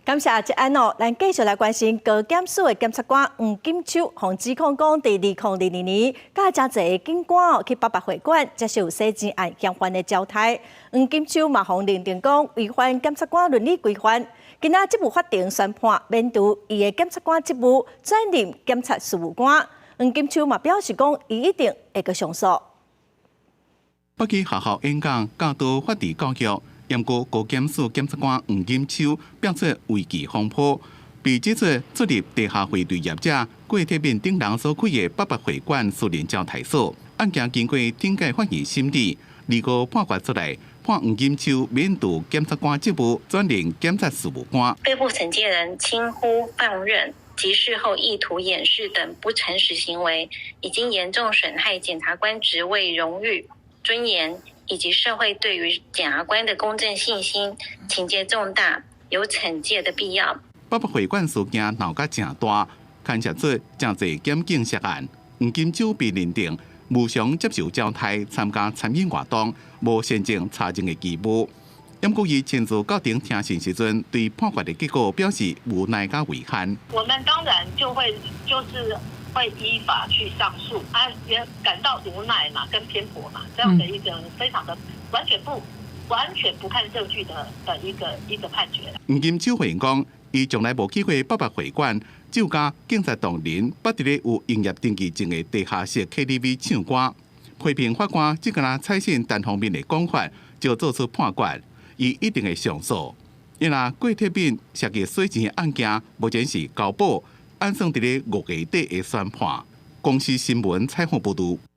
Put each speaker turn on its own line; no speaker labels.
感谢这安哦，咱继续来关心高检署的检察官黄金秋，防指控讲，在2002年，甲真侪警官去88会馆接受洗钱案嫌犯的交代。黄金秋嘛，互认定讲违反检察官伦理规范。今仔这部法庭宣判免除伊的检察官职务，转任检察事务官。黄金秋嘛表示讲，伊一定会个上诉。
北京学校演讲教导法治教育。验过高检署检察官黄金秋表示危机风波，被指出出入地下会对业者郭铁面等人所开的88会馆私人招待所，案件经过庭界法院审理，立个判决出来，判黄金秋免除检察官职务，转任检察事务官。
被捕惩戒人轻忽放任及事后意图掩饰等不诚实行为，已经严重损害检察官职位荣誉、尊严。以及社会对于检察官的公正信心，情节重大，有惩戒的必要。
88会馆事件闹甲正大，牵涉出真侪检警涉案。黄金秋被认定无偿接受交代，参加参与活动，无现证查证的义务。不过，伊亲自到庭听审时阵，对判决的结果表示无奈甲遗憾。
我们当然会依法去上诉，也感到无奈嘛，跟偏颇嘛，这样的一个非常的完全不看证据的一个判决。
黄金秋回应讲，伊从来无去过88会馆，只有甲警察同仁捌伫咧有营业登记证的地下室 KTV 唱歌。批评法官只敢采信单方面的讲法，就做出判决，伊一定会上诉。因为郭铁面涉及洗钱的案件，目前是交保。按算伫咧5月底的宣判。公司新闻采访报道。